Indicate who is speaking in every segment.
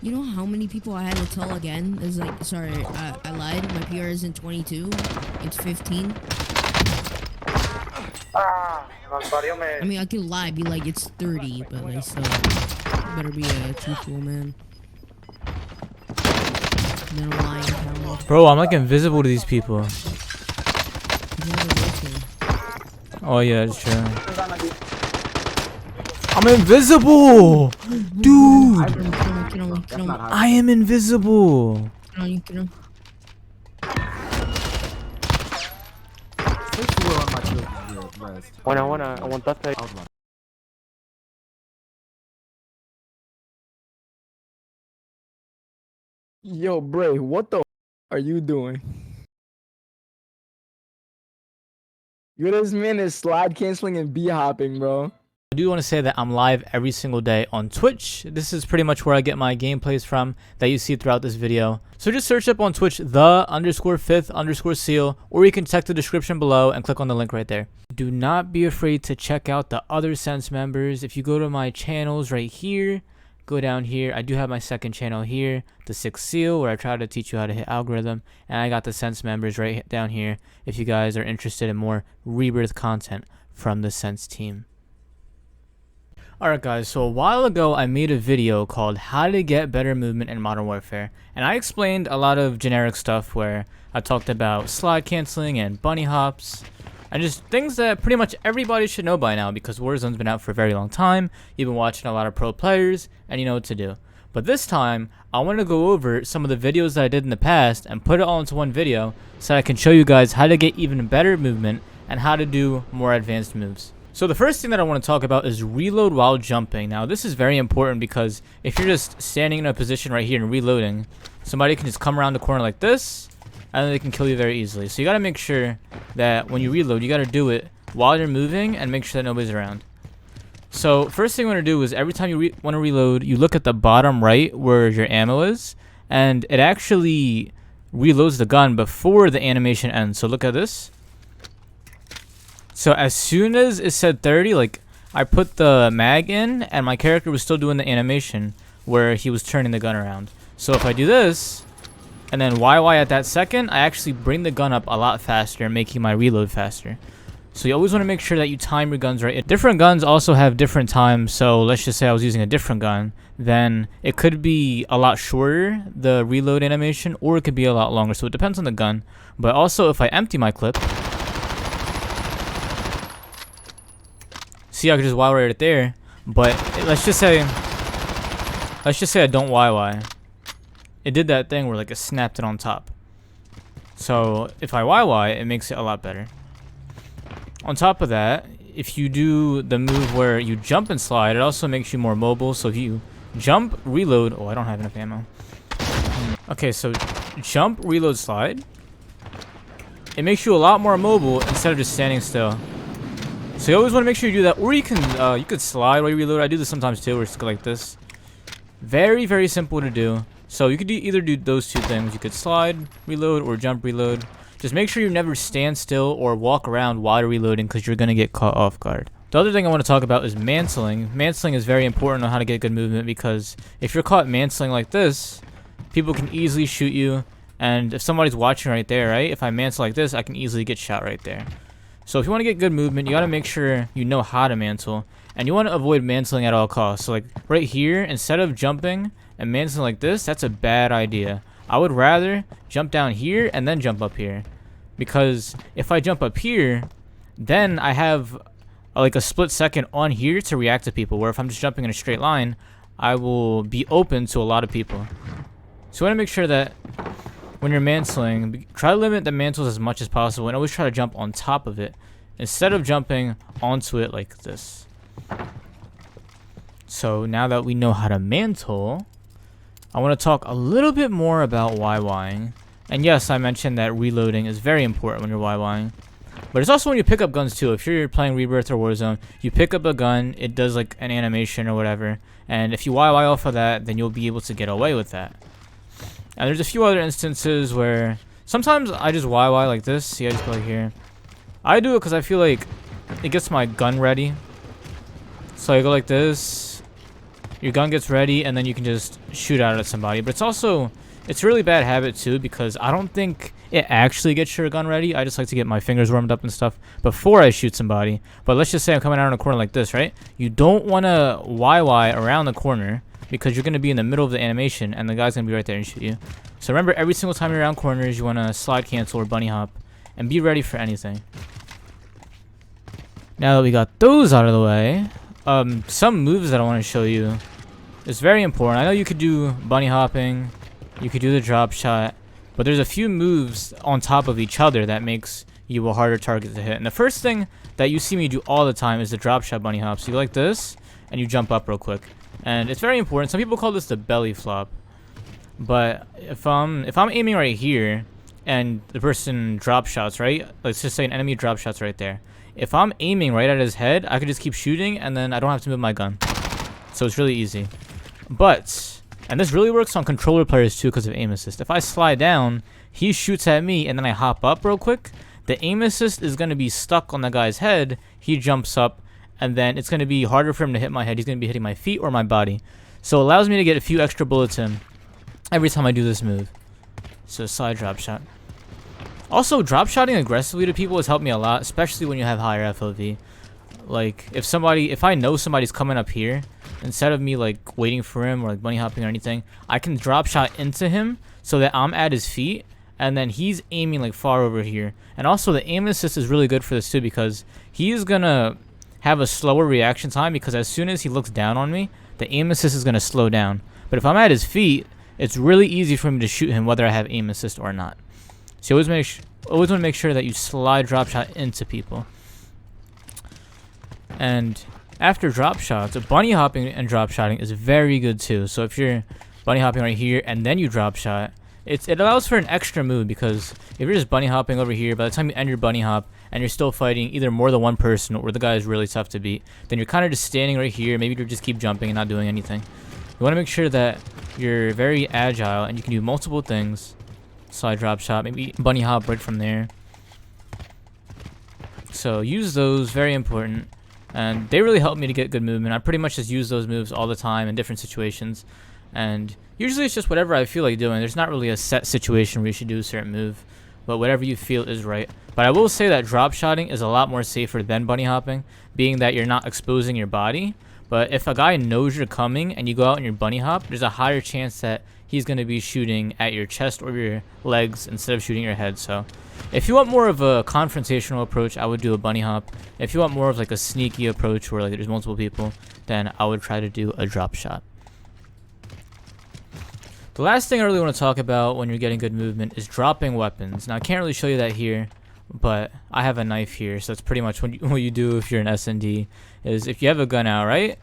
Speaker 1: You know how many people I had to tell again? It's like, sorry, I lied. My PR isn't 22. It's 15. I mean, I could lie, be like, it's 30, but like, still, better be truthful, man. No lying, pal.
Speaker 2: Bro, I'm like invisible to these people. Oh yeah, that's true. I'm invisible! Dude! I am invisible!
Speaker 3: Yo, Bray, what the are you doing? Yo, this man is slide canceling and bee hopping, bro.
Speaker 2: I do want to say that I'm live every single day on Twitch. This is pretty much where I get my gameplays from that you see throughout this video. So just search up on Twitch the_5_seal, or you can check the description below and click on the link right there. Do not be afraid to check out the other Sense members. If you go to my channels right here, go down here, I do have my second channel here, the 6th Seal, where I try to teach you how to hit algorithm, and I got the Sense members right down here if you guys are interested in more Rebirth content from the Sense team. Alright guys, so a while ago I made a video called how to get better movement in Modern Warfare, and I explained a lot of generic stuff where I talked about slide canceling and bunny hops and just things that pretty much everybody should know by now because Warzone's been out for a very long time. You've been watching a lot of pro players and you know what to do. But this time I want to go over some of the videos that I did in the past and put it all into one video so I can show you guys how to get even better movement and how to do more advanced moves. So the first thing that I want to talk about is reload while jumping. Now this is very important because if you're just standing in a position right here and reloading, somebody can just come around the corner like this and then they can kill you very easily. So you got to make sure that when you reload, you got to do it while you're moving and make sure that nobody's around. So first thing you want to do is every time you want to reload, you look at the bottom right where your ammo is, and it actually reloads the gun before the animation ends. So look at this. So as soon as it said 30, like I put the mag in and my character was still doing the animation where he was turning the gun around. So if I do this and then YY at that second, I actually bring the gun up a lot faster, making my reload faster. So you always want to make sure that you time your guns right. Different guns also have different times. So let's just say I was using a different gun, then it could be a lot shorter, the reload animation, or it could be a lot longer. So it depends on the gun. But also if I empty my clip, see, I could just YY right there, but let's just say I don't YY. It did that thing where like it snapped it on top. So if I YY, it makes it a lot better. On top of that, if you do the move where you jump and slide, it also makes you more mobile. So if you jump, reload, oh, I don't have enough ammo. Okay, so jump, reload, slide. It makes you a lot more mobile instead of just standing still. So you always want to make sure you do that, or you could slide while you reload. I do this sometimes too, where it's like this. Very, very simple to do. So you could either do those two things. You could slide, reload, or jump, reload. Just make sure you never stand still or walk around while you're reloading because you're going to get caught off guard. The other thing I want to talk about is mantling. Mantling is very important on how to get good movement because if you're caught mantling like this, people can easily shoot you. And if somebody's watching right there, right? If I mantle like this, I can easily get shot right there. So if you want to get good movement, you got to make sure you know how to mantle. And you want to avoid mantling at all costs. So like right here, instead of jumping and mantling like this, that's a bad idea. I would rather jump down here and then jump up here. Because if I jump up here, then I have like a split second on here to react to people. Where if I'm just jumping in a straight line, I will be open to a lot of people. So you want to make sure that when you're mantling, try to limit the mantles as much as possible and always try to jump on top of it instead of jumping onto it like this. So now that we know how to mantle, I want to talk a little bit more about YYing. And yes, I mentioned that reloading is very important when you're YYing. But it's also when you pick up guns too. If you're playing Rebirth or Warzone, you pick up a gun, it does like an animation or whatever. And if you YY off of that, then you'll be able to get away with that. And there's a few other instances where sometimes I just YY like this. See, I just go like here. I do it because I feel like it gets my gun ready. So I go like this. your gun gets ready, and then you can just shoot out at somebody. But it's a really bad habit too, because I don't think it actually gets your gun ready. I just like to get my fingers warmed up and stuff before I shoot somebody. But let's just say I'm coming out on a corner like this, right? You don't want to YY around the corner, because you're going to be in the middle of the animation, and the guy's going to be right there and shoot you. So remember, every single time you're around corners, you want to slide cancel or bunny hop, and be ready for anything. Now that we got those out of the way, some moves that I want to show you is very important. I know you could do bunny hopping, you could do the drop shot, but there's a few moves on top of each other that makes you a harder target to hit. And the first thing that you see me do all the time is the drop shot bunny hop. So you like this, and you jump up real quick. And it's very important. Some people call this the belly flop. But if I'm aiming right here, and the person drop shots, right? Let's just say an enemy drop shots right there. If I'm aiming right at his head, I could just keep shooting, and then I don't have to move my gun. So it's really easy. But, and this really works on controller players too because of aim assist. If I slide down, he shoots at me, and then I hop up real quick, the aim assist is going to be stuck on the guy's head. He jumps up, and then it's going to be harder for him to hit my head. He's going to be hitting my feet or my body. So it allows me to get a few extra bullets in every time I do this move. So slide drop shot. Also, drop shotting aggressively to people has helped me a lot, especially when you have higher FOV. Like, if I know somebody's coming up here, instead of me like waiting for him or like bunny hopping or anything, I can drop shot into him so that I'm at his feet, and then he's aiming like far over here. And also the aim assist is really good for this too, because he's gonna have a slower reaction time, because as soon as he looks down on me, the aim assist is gonna slow down. But if I'm at his feet, it's really easy for me to shoot him whether I have aim assist or not. So you always want to make sure that you slide drop shot into people. And after drop shots, bunny hopping and drop shotting is very good too. So if you're bunny hopping right here and then you drop shot, it allows for an extra move, because if you're just bunny hopping over here, by the time you end your bunny hop and you're still fighting either more than one person or the guy is really tough to beat, then you're kind of just standing right here. Maybe you just keep jumping and not doing anything. You want to make sure that you're very agile and you can do multiple things. Slide drop shot, maybe bunny hop right from there. So use those, very important, and they really help me to get good movement. I pretty much just use those moves all the time in different situations, and usually it's just whatever I feel like doing. There's not really a set situation where you should do a certain move, but whatever you feel is right. But I will say that drop shotting is a lot more safer than bunny hopping, being that you're not exposing your body. But if a guy knows you're coming and you go out and you're bunny hop, there's a higher chance that he's going to be shooting at your chest or your legs instead of shooting your head. So if you want more of a confrontational approach, I would do a bunny hop. If you want more of like a sneaky approach where like there's multiple people, then I would try to do a drop shot. The last thing I really want to talk about when you're getting good movement is dropping weapons. Now I can't really show you that here, but I have a knife here, so that's pretty much what you do if you're an S&D, is if you have a gun out, right?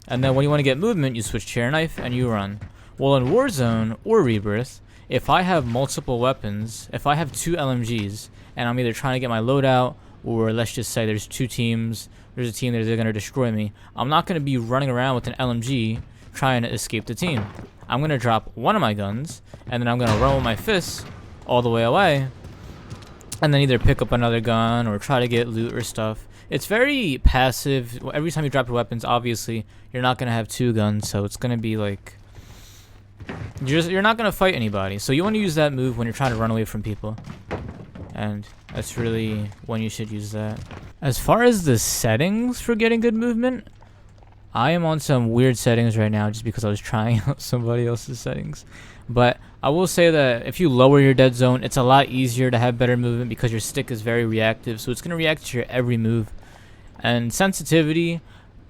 Speaker 2: And then when you want to get movement, you switch to your knife and you run. Well, in Warzone or Rebirth, if I have multiple weapons, if I have 2 LMGs, and I'm either trying to get my loadout, or let's just say there's 2 teams, there's a team that they're going to destroy me, I'm not going to be running around with an LMG trying to escape the team. I'm going to drop one of my guns, and then I'm going to run with my fists all the way away, and then either pick up another gun or try to get loot or stuff. It's very passive. Every time you drop your weapons, obviously, you're not going to have 2 guns, so it's going to be like, you're not going to fight anybody. So you want to use that move when you're trying to run away from people, and that's really when you should use that. As far as the settings for getting good movement, I am on some weird settings right now just because I was trying out somebody else's settings. But I will say that if you lower your dead zone, it's a lot easier to have better movement because your stick is very reactive, so it's going to react to your every move. And sensitivity,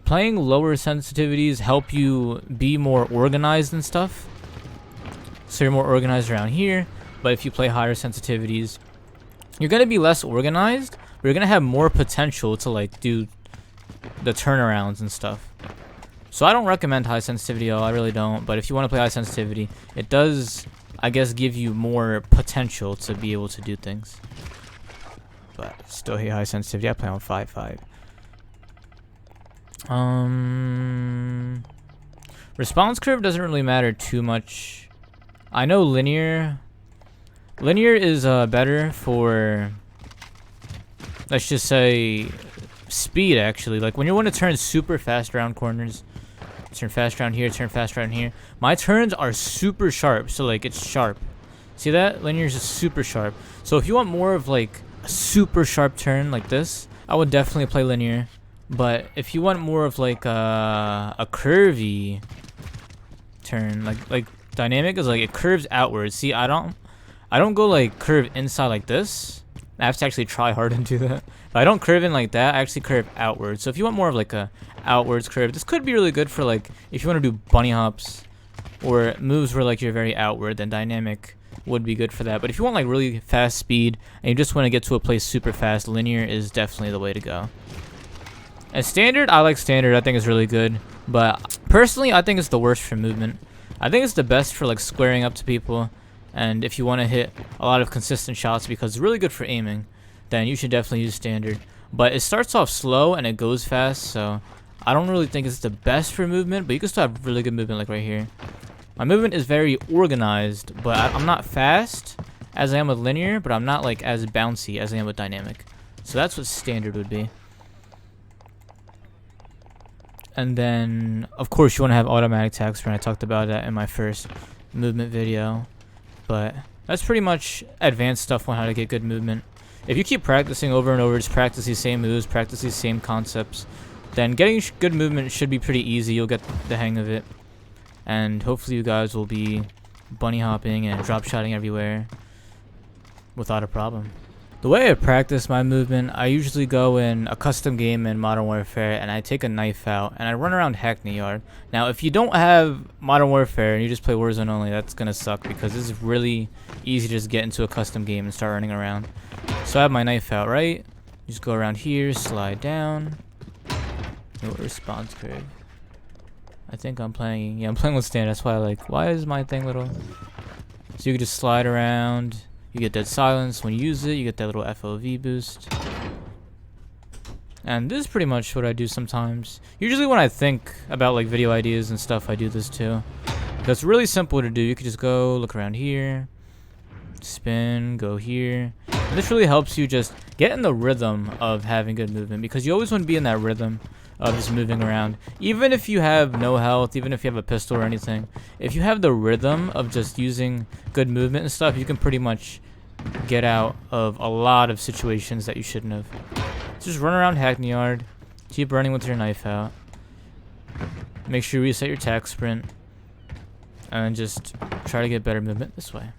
Speaker 2: playing lower sensitivities help you be more organized and stuff. So you're more organized around here, but if you play higher sensitivities, you're going to be less organized, but you're going to have more potential to like do the turnarounds and stuff. So I don't recommend high sensitivity at all, I really don't, but if you want to play high sensitivity, it does, I guess, give you more potential to be able to do things. But still hate high sensitivity. I play on 5.5. Response curve doesn't really matter too much. I know linear is better for, let's just say, speed. Actually, like when you want to turn super fast around corners, Turn fast around here, turn fast around here. My turns are super sharp, so like it's sharp. See that? Linear is just super sharp. So if you want more of like a super sharp turn like this, I would definitely play linear. But if you want more of like a curvy turn, like dynamic is like it curves outwards. See, I don't go like curve inside like this. I have to actually try hard and do that. But I don't curve in like that. I actually curve outwards. So if you want more of like a outwards curve, this could be really good for like if you want to do bunny hops or moves where like you're very outward, then dynamic would be good for that. But if you want like really fast speed and you just want to get to a place super fast, linear is definitely the way to go. As standard, I like standard. I think it's really good. But personally, I think it's the worst for movement. I think it's the best for like squaring up to people. And if you want to hit a lot of consistent shots because it's really good for aiming, then you should definitely use standard. But it starts off slow and it goes fast, so I don't really think it's the best for movement, but you can still have really good movement like right here. My movement is very organized, but I'm not fast as I am with linear, but I'm not like as bouncy as I am with dynamic. So that's what standard would be. And then, of course, you want to have automatic tag sprint. I talked about that in my first movement video. But that's pretty much advanced stuff on how to get good movement. If you keep practicing over and over, just practice these same moves, practice these same concepts, then getting good movement should be pretty easy. You'll get the hang of it. And hopefully you guys will be bunny hopping and drop shotting everywhere without a problem. The way I practice my movement, I usually go in a custom game in Modern Warfare and I take a knife out and I run around Hackney Yard. Now, if you don't have Modern Warfare and you just play Warzone only, that's gonna suck because this is really easy to just get into a custom game and start running around. So I have my knife out, right? Just go around here, slide down. No response curve. I think I'm playing with standard. That's why I like, why is my thing little? So you can just slide around. You get dead silence when you use it. You get that little FOV boost. And this is pretty much what I do sometimes. Usually when I think about like video ideas and stuff, I do this too. Because it's really simple to do. You can just go look around here, spin, go here. And this really helps you just get in the rhythm of having good movement, because you always want to be in that rhythm of just moving around. Even if you have no health, even if you have a pistol or anything, if you have the rhythm of just using good movement and stuff, you can pretty much get out of a lot of situations that you shouldn't have. Just run around Hackney Yard, keep running with your knife out, make sure you reset your tac sprint, and just try to get better movement this way.